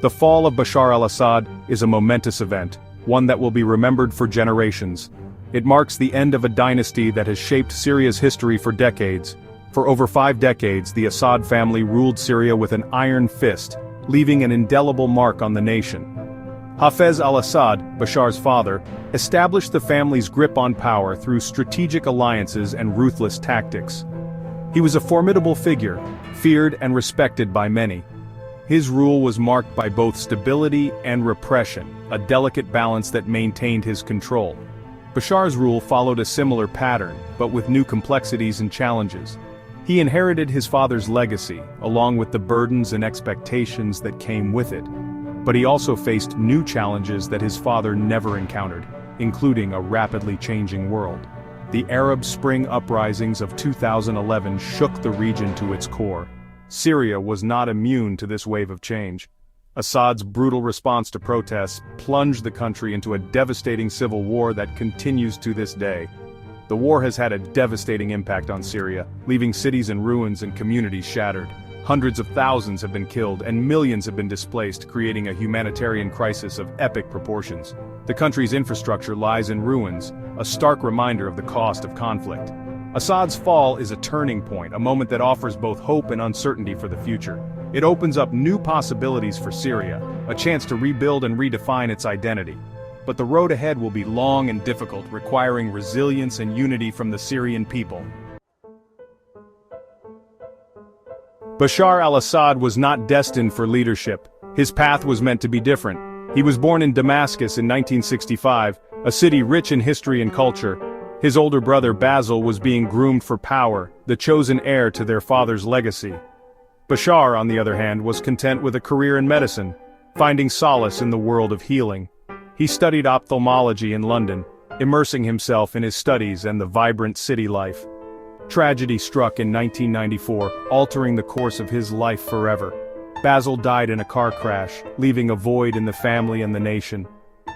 The fall of Bashar al-Assad is a momentous event, one that will be remembered for generations. It marks the end of a dynasty that has shaped Syria's history for decades. For over 5 decades, the Assad family ruled Syria with an iron fist, leaving an indelible mark on the nation. Hafez al-Assad, Bashar's father, established the family's grip on power through strategic alliances and ruthless tactics. He was a formidable figure, feared and respected by many. His rule was marked by both stability and repression, a delicate balance that maintained his control. Bashar's rule followed a similar pattern, but with new complexities and challenges. He inherited his father's legacy, along with the burdens and expectations that came with it. But he also faced new challenges that his father never encountered, including a rapidly changing world. The Arab Spring uprisings of 2011 shook the region to its core. Syria was not immune to this wave of change. Assad's brutal response to protests plunged the country into a devastating civil war that continues to this day. The war has had a devastating impact on Syria, leaving cities in ruins and communities shattered. Hundreds of thousands have been killed and millions have been displaced, creating a humanitarian crisis of epic proportions. The country's infrastructure lies in ruins, a stark reminder of the cost of conflict. Assad's fall is a turning point, a moment that offers both hope and uncertainty for the future. It opens up new possibilities for Syria, a chance to rebuild and redefine its identity. But the road ahead will be long and difficult, requiring resilience and unity from the Syrian people. Bashar al-Assad was not destined for leadership. His path was meant to be different. He was born in Damascus in 1965, a city rich in history and culture. His older brother Basil was being groomed for power, the chosen heir to their father's legacy. Bashar, on the other hand, was content with a career in medicine, finding solace in the world of healing. He studied ophthalmology in London, immersing himself in his studies and the vibrant city life. Tragedy struck in 1994, altering the course of his life forever. Basil died in a car crash, leaving a void in the family and the nation.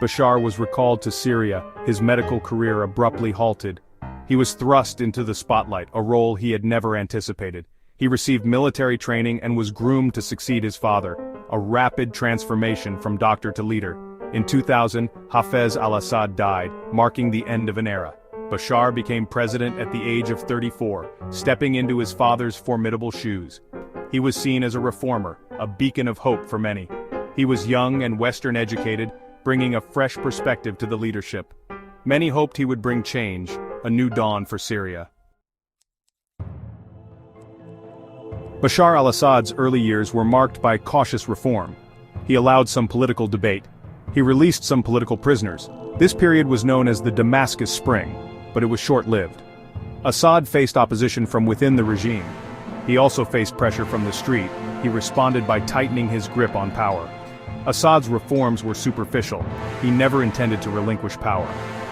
Bashar was recalled to Syria, his medical career abruptly halted. He was thrust into the spotlight, a role he had never anticipated. He received military training and was groomed to succeed his father, a rapid transformation from doctor to leader. In 2000, Hafez al-Assad died, marking the end of an era. Bashar became president at the age of 34, stepping into his father's formidable shoes. He was seen as a reformer, a beacon of hope for many. He was young and Western educated, bringing a fresh perspective to the leadership. Many hoped he would bring change, a new dawn for Syria. Bashar al-Assad's early years were marked by cautious reform. He allowed some political debate. He released some political prisoners. This period was known as the Damascus Spring, but it was short-lived. Assad faced opposition from within the regime. He also faced pressure from the street. He responded by tightening his grip on power. Assad's reforms were superficial. He never intended to relinquish power.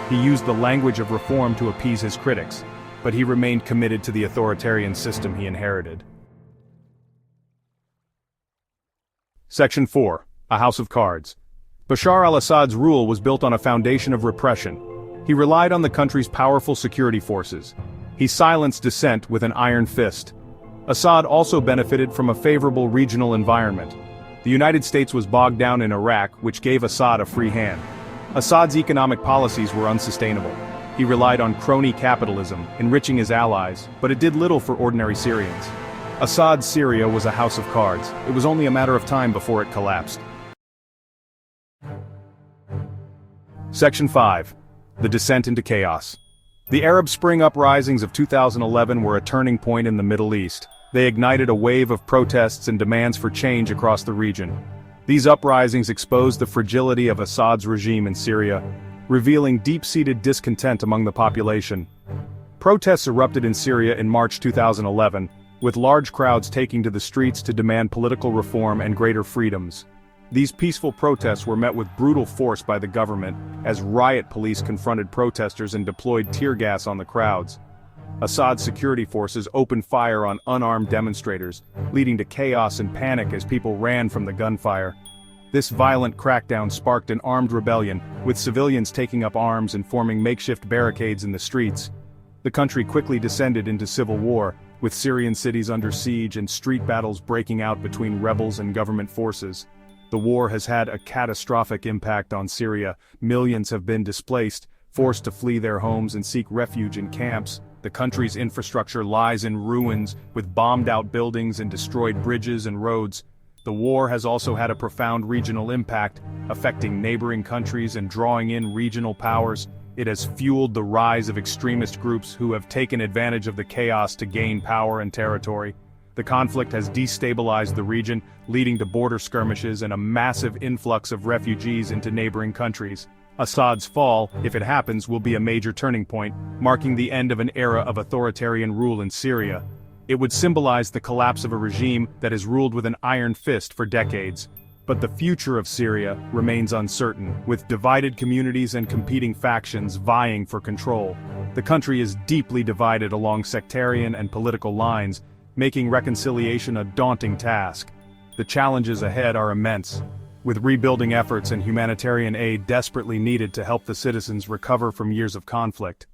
He used the language of reform to appease his critics, but he remained committed to the authoritarian system he inherited. Section 4. A House of Cards. Bashar al-Assad's rule was built on a foundation of repression. He relied on the country's powerful security forces. He silenced dissent with an iron fist. Assad also benefited from a favorable regional environment. The United States was bogged down in Iraq, which gave Assad a free hand. Assad's economic policies were unsustainable. He relied on crony capitalism, enriching his allies, but it did little for ordinary Syrians. Assad's Syria was a house of cards. It was only a matter of time before it collapsed. Section 5. The Descent into Chaos. The Arab Spring uprisings of 2011 were a turning point in the Middle East. They ignited a wave of protests and demands for change across the region. These uprisings exposed the fragility of Assad's regime in Syria, revealing deep-seated discontent among the population. Protests erupted in Syria in March 2011, with large crowds taking to the streets to demand political reform and greater freedoms. These peaceful protests were met with brutal force by the government, as riot police confronted protesters and deployed tear gas on the crowds. Assad's security forces opened fire on unarmed demonstrators, leading to chaos and panic as people ran from the gunfire. This violent crackdown sparked an armed rebellion, with civilians taking up arms and forming makeshift barricades in the streets. The country quickly descended into civil war, with Syrian cities under siege and street battles breaking out between rebels and government forces. The war has had a catastrophic impact on Syria. Millions have been displaced, forced to flee their homes and seek refuge in camps. The country's infrastructure lies in ruins, with bombed-out buildings and destroyed bridges and roads. The war has also had a profound regional impact, affecting neighboring countries and drawing in regional powers. It has fueled the rise of extremist groups who have taken advantage of the chaos to gain power and territory. The conflict has destabilized the region, leading to border skirmishes and a massive influx of refugees into neighboring countries. Assad's fall, if it happens, will be a major turning point, marking the end of an era of authoritarian rule in Syria. It would symbolize the collapse of a regime that has ruled with an iron fist for decades. But the future of Syria remains uncertain, with divided communities and competing factions vying for control. The country is deeply divided along sectarian and political lines, making reconciliation a daunting task. The challenges ahead are immense, with rebuilding efforts and humanitarian aid desperately needed to help the citizens recover from years of conflict.